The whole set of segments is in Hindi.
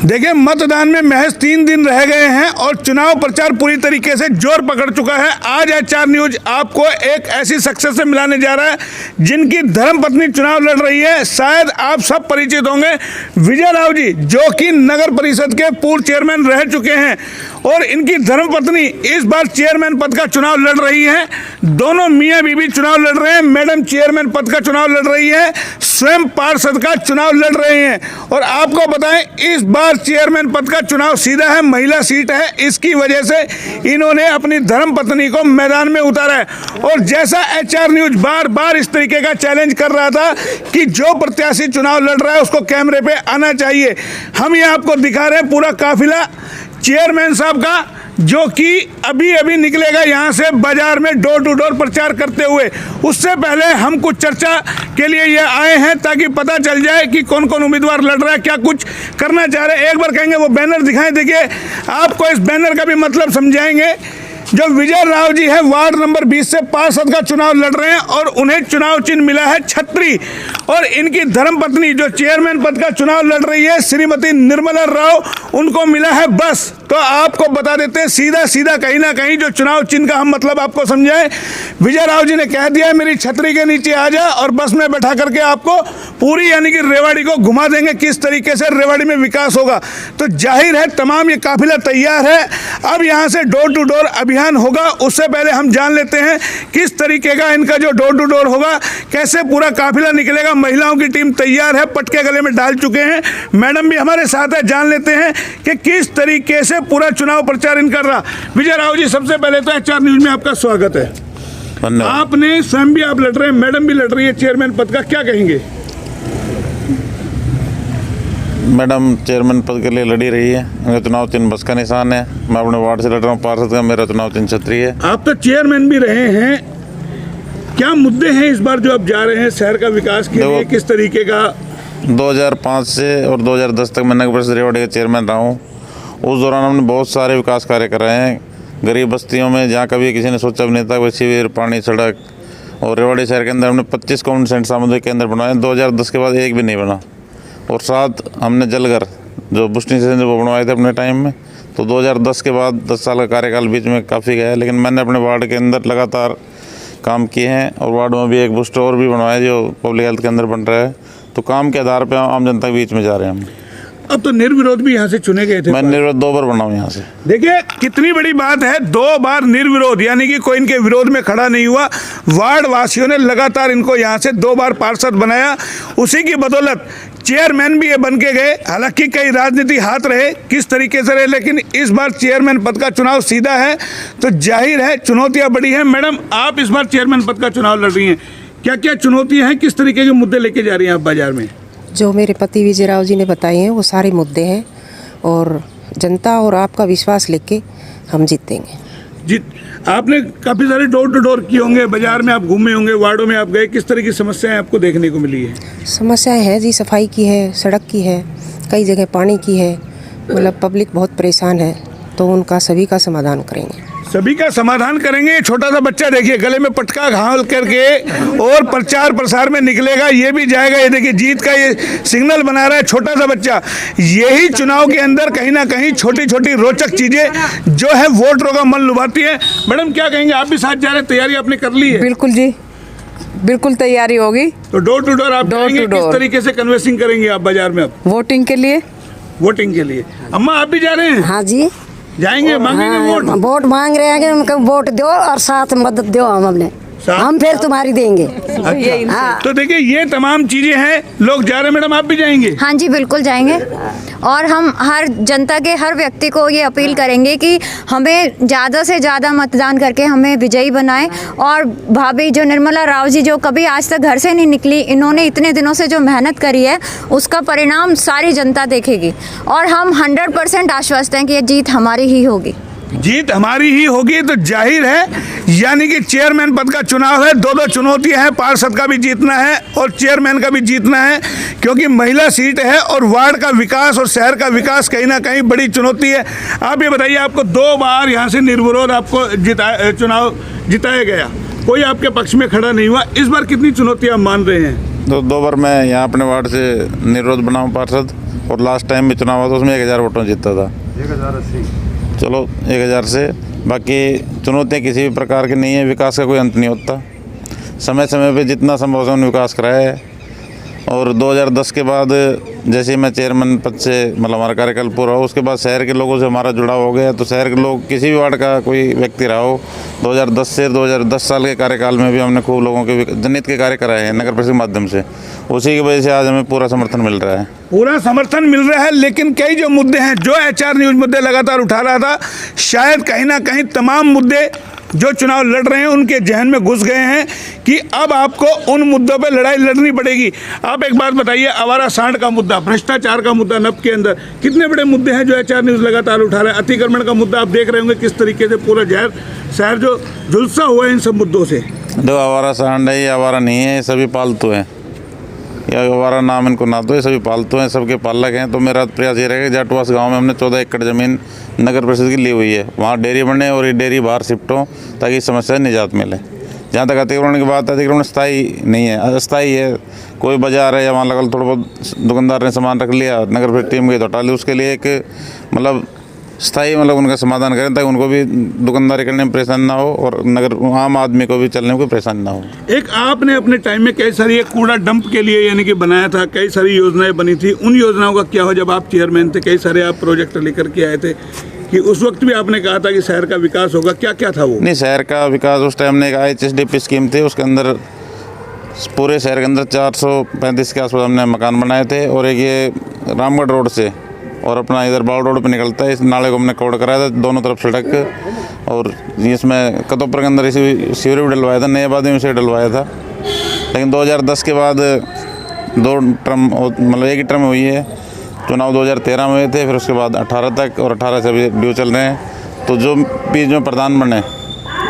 देखिए, मतदान में महज 3 दिन रह गए हैं और चुनाव प्रचार पूरी तरीके से जोर पकड़ चुका है। आज HR न्यूज आपको एक ऐसी शख्सियत से मिलाने जा रहा है जिनकी धर्मपत्नी चुनाव लड़ रही है। शायद आप सब परिचित होंगे विजय राव जी, जो कि नगर परिषद के पूर्व चेयरमैन रह चुके हैं और इनकी धर्मपत्नी इस बार चेयरमैन पद का चुनाव लड़ रही है। दोनों मियाँ बीवी चुनाव लड़ रहे हैं। मैडम चेयरमैन पद का चुनाव लड़ रही है, स्वयं पार्षद का चुनाव लड़ रहे हैं। और आपको बताएं, इस बार चेयरमैन पद का चुनाव सीधा है, महिला सीट है। इसकी वजह से इन्होंने अपनी धर्मपत्नी को मैदान में उतारा है। और जैसा HR न्यूज बार बार इस तरीके का चैलेंज कर रहा था कि जो प्रत्याशी चुनाव लड़ रहा है उसको कैमरे पे आना चाहिए, हम ये आपको दिखा रहे हैं पूरा काफिला चेयरमैन साहब का, जो कि अभी अभी निकलेगा यहाँ से बाजार में डोर टू डोर प्रचार करते हुए। उससे पहले हम कुछ चर्चा के लिए ये आए हैं ताकि पता चल जाए कि कौन कौन उम्मीदवार लड़ रहा है, क्या कुछ करना चाह रहे हैं। एक बार कहेंगे वो बैनर दिखाएं। देखिए, आपको इस बैनर का भी मतलब समझाएंगे। जो विजय राव जी है वार्ड नंबर 20 से पार्षद का चुनाव लड़ रहे हैं और उन्हें चुनाव चिन्ह मिला है छतरी। और इनकी धर्मपत्नी जो चेयरमैन पद का चुनाव लड़ रही है श्रीमती निर्मला राव, उनको मिला है बस। तो आपको बता देते हैं सीधा सीधा कहीं ना कहीं जो चुनाव चिन्ह का हम मतलब आपको समझाएं। विजय राव जी ने कह दिया मेरी छतरी के नीचे आ जा और बस में बैठा करके आपको पूरी यानी कि रेवाड़ी को घुमा देंगे, किस तरीके से रेवाड़ी में विकास होगा। तो जाहिर है तमाम ये काफिला तैयार है। अब यहाँ से डोर टू डोर अभियान होगा। उससे पहले हम जान लेते हैं किस तरीके का इनका जो डोर टू डोर होगा, कैसे पूरा काफिला निकलेगा। महिलाओं की टीम तैयार है, पटके गले में डाल चुके हैं। मैडम भी हमारे साथ है, जान लेते हैं कि किस तरीके से पूरा चुनाव प्रचार इन कर रहा। विजय राव जी, सबसे पहले तो HR न्यूज में आपका स्वागत है। आपने स्वयं भी आप लड़ रहे हैं, मैडम भी लड़ रही है चेयरमैन पद का, क्या कहेंगे? मैडम चेयरमैन पद के लिए लड़ी रही है। मेरा चुनाव चिन्ह बस का निशान है। मैं अपने वार्ड से लड़ रहा हूँ पार्षद का, मेरा चुनाव चिन्ह छतरी है। आप तो चेयरमैन भी रहे हैं, क्या मुद्दे हैं इस बार जो आप जा रहे हैं शहर का विकास के लिए, किस तरीके का? 2005 से और 2010 तक मैं नगर परिषद रेवाड़ी का चेयरमैन रहा हूँ। उस दौरान हमने बहुत सारे विकास कार्य कर रहे हैं गरीब बस्तियों में, जहाँ कभी किसी ने सोचा भी नहीं था। वैसे शिविर, पानी, सड़क। और रेवाड़ी शहर के अंदर हमने 25 कॉमन सेंटर सामुदायिक केंद्र बनाए। 2010 के बाद एक भी नहीं बना। और साथ हमने जलघर जो बुस्टिंग स्टेशन वो बनवाए थे अपने टाइम में। तो 2010 के बाद 10 साल का कार्यकाल बीच में काफ़ी गया है, लेकिन मैंने अपने वार्ड के अंदर लगातार काम किए हैं। और वार्ड में भी एक बुक स्टोर भी बनवाया जो पब्लिक हेल्थ के अंदर बन रहा है। तो काम के आधार पर आम जनता के बीच में जा रहे हैं हम। अब तो निर्विरोध भी यहाँ से चुने गए थे। मैं निर्विरोध 2 बार बना हूँ यहाँ से। देखिए कितनी बड़ी बात है, 2 बार निर्विरोध, यानी कि कोई इनके विरोध में खड़ा नहीं हुआ। वार्ड वासियों ने लगातार इनको यहाँ से 2 बार पार्षद बनाया। उसी की बदौलत चेयरमैन भी ये बन के गए। हालांकि कई राजनीति हाथ रहे, किस तरीके से रहे, लेकिन इस बार चेयरमैन पद का चुनाव सीधा है। तो जाहिर है चुनौतियाँ बड़ी हैं। मैडम, आप इस बार चेयरमैन पद का चुनाव लड़ रही हैं, क्या क्या चुनौतियाँ हैं, किस तरीके के मुद्दे लेके जा रही हैं आप बाजार में? जो मेरे पति विजय राव जी ने बताए हैं वो सारे मुद्दे हैं और जनता और आपका विश्वास लेके हम जीतेंगे। जी, आपने काफ़ी सारे डोर टू डोर किए होंगे, बाजार में आप घूमे होंगे, वार्डों में आप गए, किस तरह की समस्याएं आपको देखने को मिली है? समस्याएं हैं जी, सफाई की है, सड़क की है, कई जगह पानी की है। मतलब पब्लिक बहुत परेशान है, तो उनका सभी का समाधान करेंगे। सभी का समाधान करेंगे। छोटा सा बच्चा देखिए गले में पटका घाल करके और प्रचार प्रसार में निकलेगा, ये भी जाएगा। ये देखिए जीत का ये सिग्नल बना रहा है छोटा सा बच्चा। यही चुनाव के अंदर कहीं ना कहीं छोटी छोटी रोचक चीजें जो है वोटरों का मन लुभाती है। मैडम, क्या कहेंगे? आप भी साथ जा रहे हैं, तैयारी आपने कर ली है? बिल्कुल जी, बिल्कुल तैयारी होगी। तो डोर टू डोर आप जाएंगे, किस तरीके से कन्वेंसिंग करेंगे आप बाजार में? अब वोटिंग के लिए। वोटिंग के लिए अम्मा आप भी जा रहे हैं? हाँ जी, जाएंगे, मांगेंगे वोट? वोट मांग रहे हैं कि हमको वोट दो और साथ मदद दो, हम फिर तुम्हारी देंगे। अच्छा। हाँ। तो देखिए ये तमाम चीजें हैं, लोग जा रहे हैं। मैडम, आप भी जाएंगे? हाँ जी, बिल्कुल जाएंगे। और हम हर जनता के हर व्यक्ति को ये अपील करेंगे कि हमें ज़्यादा से ज़्यादा मतदान करके हमें विजयी बनाएं। और भाभी जो निर्मला राव जी, जो कभी आज तक घर से नहीं निकली, इन्होंने इतने दिनों से जो मेहनत करी है उसका परिणाम सारी जनता देखेगी। और हम 100% आश्वस्त हैं कि ये जीत हमारी ही होगी। जीत हमारी ही होगी। तो जाहिर है यानी कि चेयरमैन पद का चुनाव है, 2 चुनौतियां हैं, पार्षद का भी जीतना है और चेयरमैन का भी जीतना है, क्योंकि महिला सीट है और वार्ड का विकास और शहर का विकास कहीं ना कहीं बड़ी चुनौती है। आप ये बताइए, आपको 2 बार यहाँ से निर्विरोध आपको चुनाव जिताया गया, कोई आपके पक्ष में खड़ा नहीं हुआ। इस बार कितनी चुनौतियां मान रहे हैं? तो 2 बार मैं यहाँ अपने वार्ड से निर्विरोध बना हूँ पार्षद, और लास्ट टाइम में चुनाव हुआ तो उसमें 1000 वोटों जीता था। 1080 चलो 1000 से। बाकी चुनौतियाँ किसी भी प्रकार की नहीं है, विकास का कोई अंत नहीं होता। समय समय पे जितना संभव है उन्होंने विकास कराया है। और 2010 के बाद जैसे ही मैं चेयरमैन पद से मतलब हमारा कार्यकाल पूरा हो, उसके बाद शहर के लोगों से हमारा जुड़ाव हो गया। तो शहर के लोग किसी भी वार्ड का कोई व्यक्ति रहा हो, 2010 से 2010 साल के कार्यकाल में भी हमने खूब लोगों के जनहित के कार्य कराए हैं नगर परिषद के माध्यम से। उसी की वजह से आज हमें पूरा समर्थन मिल रहा है। पूरा समर्थन मिल रहा है, लेकिन कई जो मुद्दे हैं जो HR न्यूज़ मुद्दे लगातार उठा रहा था, शायद कहीं ना कहीं तमाम मुद्दे जो चुनाव लड़ रहे हैं उनके जहन में घुस गए हैं कि अब आपको उन मुद्दों पे लड़ाई लड़नी पड़ेगी। आप एक बात बताइए, आवारा सांड का मुद्दा, भ्रष्टाचार का मुद्दा नब के अंदर, कितने बड़े मुद्दे हैं जो HR न्यूज़ लगातार उठा रहे हैं। अतिक्रमण का मुद्दा आप देख रहे होंगे किस तरीके से पूरा शहर जो झुलसा हुआ है इन सब मुद्दों से। जो आवारा सांड है ये आवारा नहीं है, ये सभी पालतू हैं। या आवारा नाम इनको ना दो, ये सभी पालतू हैं, सबके पालक हैं। तो मेरा प्रयास ये रहेगा, जाटवास गांव में हमने 14 एकड़ ज़मीन नगर परिषद की ली हुई है, वहाँ डेयरी बने और ये डेयरी बाहर शिफ्ट हो ताकि इस समस्या से निजात मिले। जहाँ तक अतिक्रमण की बात है, अतिक्रमण स्थायी नहीं है, अस्थायी है। कोई बाजार है या वहाँ लगल थोड़ा बहुत दुकानदार ने सामान रख लिया, नगर परिषद टीम गई तो हटा ली, उसके लिए एक मतलब स्थायी मतलब उनका समाधान करें ताकि उनको भी दुकानदारी करने में परेशानी ना हो और नगर आम आदमी को भी चलने में कोई परेशानी ना हो। एक आपने अपने टाइम में कई सारी कूड़ा डंप के लिए यानी कि बनाया था, कई सारी योजनाएं बनी थी, उन योजनाओं का क्या हो? जब आप चेयरमैन थे कई सारे आप प्रोजेक्ट लेकर के आए थे कि उस वक्त भी आपने कहा था कि शहर का विकास होगा, क्या क्या था वो? नहीं, शहर का विकास उस टाइम ने एक IHSDP स्कीम थी, उसके अंदर पूरे शहर के अंदर 435 के आसपास हमने मकान बनाए थे। और एक ये रामगढ़ रोड से और अपना इधर बाव रोड पे निकलता है, इस नाले को हमने कवर कराया था, दोनों तरफ सड़क। और इसमें कतोपर के अंदर इसी सीवरेज भी डलवाया था, नए आबादी में से डलवाया था। लेकिन 2010 के बाद 2 टर्म मतलब एक ही टर्म हुई है, चुनाव 2013 में हुए थे, फिर उसके बाद 18 तक, और 18 से अभी ड्यू चल रहे हैं। तो जो बीच में प्रधान बने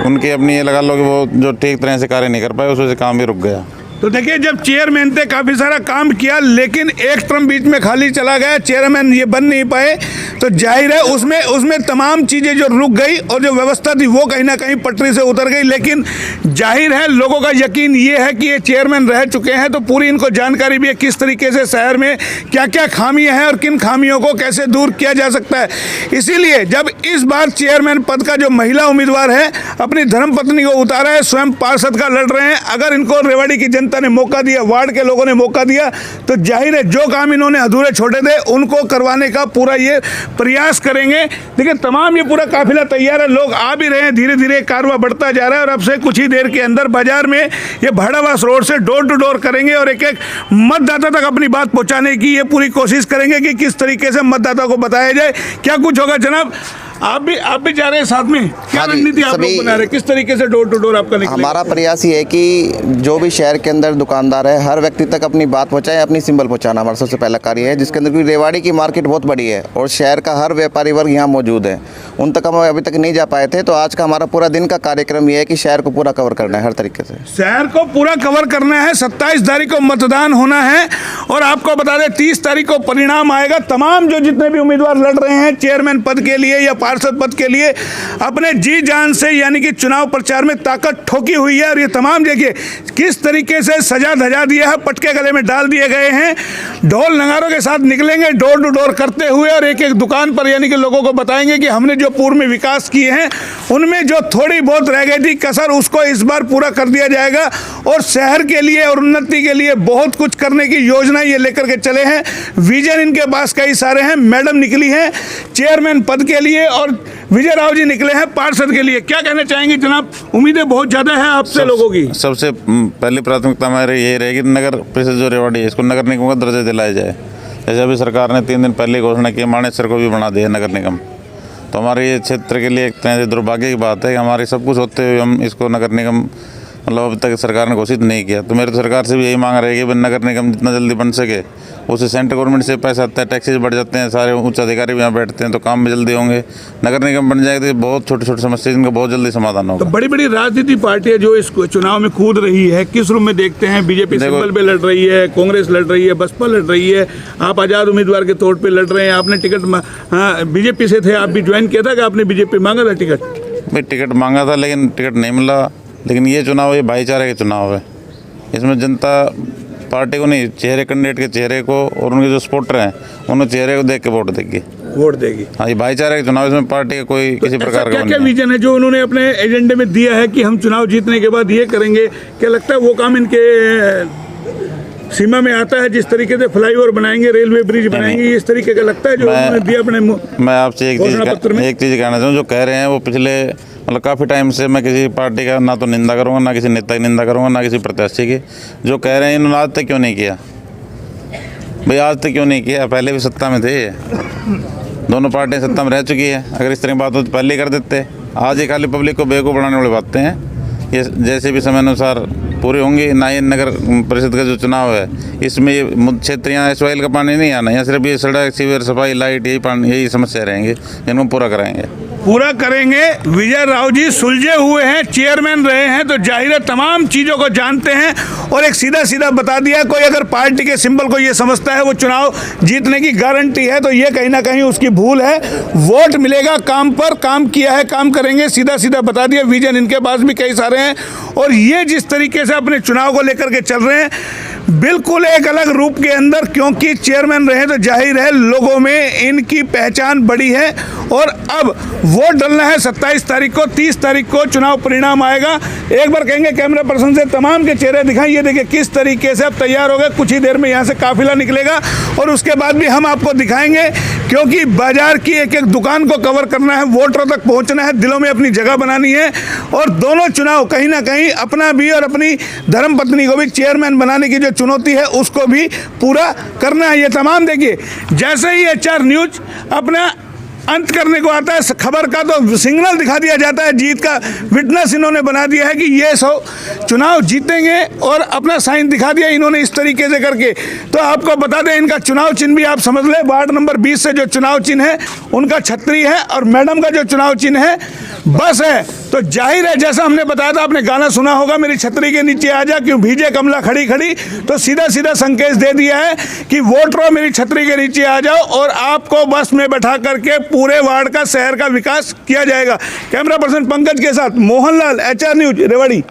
उनकी अपनी ये लगा लो कि वो जो ठीक तरह से कार्य नहीं कर पाए, उस वजह से काम भी रुक गया। तो देखिए, जब चेयरमैन थे काफ़ी सारा काम किया, लेकिन एक टर्म बीच में खाली चला गया, चेयरमैन ये बन नहीं पाए, तो जाहिर है उसमें तमाम चीज़ें जो रुक गई और जो व्यवस्था थी वो कहीं ना कहीं पटरी से उतर गई। लेकिन जाहिर है लोगों का यकीन ये है कि ये चेयरमैन रह चुके हैं, तो पूरी इनको जानकारी भी है किस तरीके से शहर में क्या क्या खामियाँ हैं और किन खामियों को कैसे दूर किया जा सकता है। इसीलिए जब इस बार चेयरमैन पद का जो महिला उम्मीदवार है अपनी धर्मपत्नी को उतारा है, स्वयं पार्षद का लड़ रहे हैं, अगर इनको रेवाड़ी की जनता ने मौका दिया, वार्ड के लोगों ने मौका दिया, तो जाहिर है जो काम इन्होंने अधूरे छोड़े थे उनको करवाने का पूरा ये प्रयास करेंगे। देखिए, तमाम ये पूरा काफिला तैयार है, लोग आ भी रहे हैं, धीरे धीरे कारवां बढ़ता जा रहा है। और अब से कुछ ही देर के अंदर बाजार में ये भाड़ावास रोड से डोर टू डोर करेंगे और एक एक मतदाता तक अपनी बात पहुंचाने की ये पूरी कोशिश करेंगे कि किस तरीके से मतदाता को बताया जाए क्या कुछ होगा। जनाब, आप भी जा रहे हैं साथ में, क्या रणनीति आप लोग बना रहे हैं, किस तरीके से डोर टू डोर आपका निकलेगा? हमारा प्रयास ये है कि जो भी शहर के अंदर दुकानदार है हर व्यक्ति तक अपनी बात पहुंचाए, अपनी सिंबल पहुंचाना हमारा सबसे पहला कार्य है, जिसके अंदर क्योंकि रेवाड़ी की मार्केट बहुत बड़ी है और शहर का हर व्यापारी वर्ग यहाँ मौजूद है, उन तक हम अभी तक नहीं जा पाए थे। तो आज का हमारा पूरा दिन का कार्यक्रम ये है कि शहर को पूरा कवर करना है, हर तरीके से शहर को पूरा कवर करना है। 27 तारीख को मतदान होना है और आपको बता दें 30 तारीख को परिणाम आएगा। तमाम जो जितने भी उम्मीदवार लड़ रहे हैं चेयरमैन पद के लिए या पार्षद पद के लिए, अपने जी जान से यानी कि चुनाव प्रचार में ताकत ठोकी हुई है। और ये तमाम देखिए किस तरीके से सजा धजा दिया है, पटके गले में डाल दिए गए हैं, ढोल नगारों के साथ निकलेंगे डोर टू डोर करते हुए और एक एक दुकान पर यानी कि लोगों को बताएंगे कि हमने जो पूर्व में विकास किए हैं उनमें जो थोड़ी बहुत रह गई थी कसर, उसको इस बार पूरा कर दिया जाएगा। और शहर के लिए और उन्नति के लिए बहुत कुछ करने की योजना ये लेकर के चले हैं। विजन इनके पास कई सारे हैं। मैडम निकली हैं चेयरमैन पद के लिए और विजय राव जी निकले हैं पार्षद के लिए। क्या कहना चाहेंगे जनाब? उम्मीदें बहुत ज़्यादा है आपसे लोगों की। सबसे पहली प्राथमिकता हमारी यही रहेगी नगर परिषद जो रेवाड़ी है इसको नगर निगम का दर्जा दिलाया जाए। जैसे अभी सरकार ने 3 दिन पहले घोषणा की मानेसर को भी बना दिया नगर निगम, तो हमारे ये क्षेत्र के लिए एक तरह से दुर्भाग्य की बात है कि हमारी सब कुछ होते हुए हम इसको नगर निगम मतलब अभी तक सरकार ने घोषित नहीं किया। तो मेरी तो सरकार से भी यही मांग रहेगी कि नगर निगम जितना जल्दी बन सके, उससे सेंट्रल गवर्नमेंट से पैसा आता है, टैक्सेस बढ़ जाते हैं, सारे उच्च अधिकारी भी यहाँ बैठते हैं, तो काम भी जल्दी होंगे। नगर निगम बन जाएगा तो बहुत छोटे छोटे समस्या जिनका बहुत जल्दी समाधान होगा। तो बड़ी बड़ी राजनीतिक पार्टियां जो इस चुनाव में कूद रही है, किस रूप में देखते हैं? बीजेपी सिंबल पे लड़ रही है, कांग्रेस लड़ रही है, बसपा लड़ रही है, आप आज़ाद उम्मीदवार के तौर पर लड़ रहे हैं। आपने टिकट बीजेपी से थे, आप भी ज्वाइन किया था कि आपने बीजेपी मांगा था टिकट? भाई टिकट मांगा था लेकिन टिकट नहीं मिला। लेकिन ये चुनाव ये भाईचारे का चुनाव है, इसमें जनता पार्टी को नहीं, चेहरे कैंडिडेट के चेहरे को और उनके जो सपोर्टर हैं उन चेहरे को देख के वोट देगी। वोट देगी। हाँ, ये भाईचारे के चुनाव, इसमें पार्टी का कोई किसी प्रकार का क्या क्या नहीं है। विजन है जो उन्होंने अपने एजेंडे में दिया है कि हम चुनाव जीतने के बाद ये करेंगे? क्या लगता है वो काम इनके सीमा में आता है? जिस तरीके से फ्लाईओवर बनाएंगे, रेलवे ब्रिज बनाएंगे, इस तरीके का लगता है जो उन्होंने दिया अपने मैं आपसे एक घोषणा पत्र में? चीज़ कहना चाहूँ, जो कह रहे हैं वो पिछले मतलब काफ़ी टाइम से मैं किसी पार्टी का ना तो निंदा करूँगा, ना किसी नेता की निंदा करूँगा, ना किसी प्रत्याशी की। जो कह रहे हैं इन्होंने आज तक क्यों नहीं किया भाई? आज तक क्यों नहीं किया? पहले भी सत्ता में थे, दोनों पार्टियां सत्ता में रह चुकी है। अगर इस तरह की बात हो तो पहले ही कर देते। आज ही खाली पब्लिक को बेवकूफ़ बनाने वाली बातें हैं। ये जैसे भी समय अनुसार पूरी होंगी ना। ये नगर परिषद का जो चुनाव है इसमें ये क्षेत्र यहाँ एसवाइल का पानी नहीं आना, यहाँ सिर्फ ये सड़क, सीवर, सफाई, लाइट, यही समस्या रहेंगे, जिनको पूरा कराएंगे। पूरा करेंगे। विजय राव जी सुलझे हुए हैं, चेयरमैन रहे हैं, तो जाहिर है तमाम चीज़ों को जानते हैं और एक सीधा सीधा बता दिया। कोई अगर पार्टी के सिंबल को ये समझता है वो चुनाव जीतने की गारंटी है, तो ये कहीं ना कहीं उसकी भूल है। वोट मिलेगा काम पर, काम किया है, काम करेंगे, सीधा सीधा बता दिया। विजन इनके पास भी कई सारे हैं और ये जिस तरीके से अपने चुनाव को लेकर के चल रहे हैं बिल्कुल एक अलग रूप के अंदर, क्योंकि चेयरमैन रहे तो जाहिर है लोगों में इनकी पहचान बड़ी है। और अब वोट डालना है 27 तारीख को, 30 तारीख को चुनाव परिणाम आएगा। एक बार कहेंगे कैमरा पर्सन से तमाम के चेहरे दिखाएं। ये देखिए किस तरीके से अब तैयार हो गए, कुछ ही देर में यहाँ से काफिला निकलेगा और उसके बाद भी हम आपको दिखाएंगे, क्योंकि बाजार की एक एक दुकान को कवर करना है, वोटरों तक पहुँचना है, दिलों में अपनी जगह बनानी है। और दोनों चुनाव कहीं ना कहीं अपना भी और अपनी धर्मपत्नी को भी चेयरमैन बनाने की जो चुनौती है उसको भी पूरा करना है। ये तमाम देखिए, जैसे ही HR न्यूज अपना अंत करने को आता है खबर का, तो सिग्नल दिखा दिया जाता है जीत का। विटनेस इन्होंने बना दिया है कि ये चुनाव जीतेंगे और अपना साइन दिखा दिया इन्होंने इस तरीके से करके। तो आपको बता दें इनका चुनाव चिन्ह भी आप समझ लें, वार्ड नंबर 20 से जो चुनाव चिन्ह है उनका छतरी है और मैडम का जो चुनाव चिन्ह है बस है। तो जाहिर है जैसा हमने बताया था, आपने गाना सुना होगा, मेरी छतरी के नीचे आ जा क्यों भीजे कमला खड़ी खड़ी, तो सीधा सीधा संकेत दे दिया है कि वोटरों मेरी छतरी के नीचे आ जाओ और आपको बस में बैठा करके पूरे वार्ड का, शहर का विकास किया जाएगा। कैमरा पर्सन पंकज के साथ मोहनलाल, HR न्यूज, रेवाड़ी।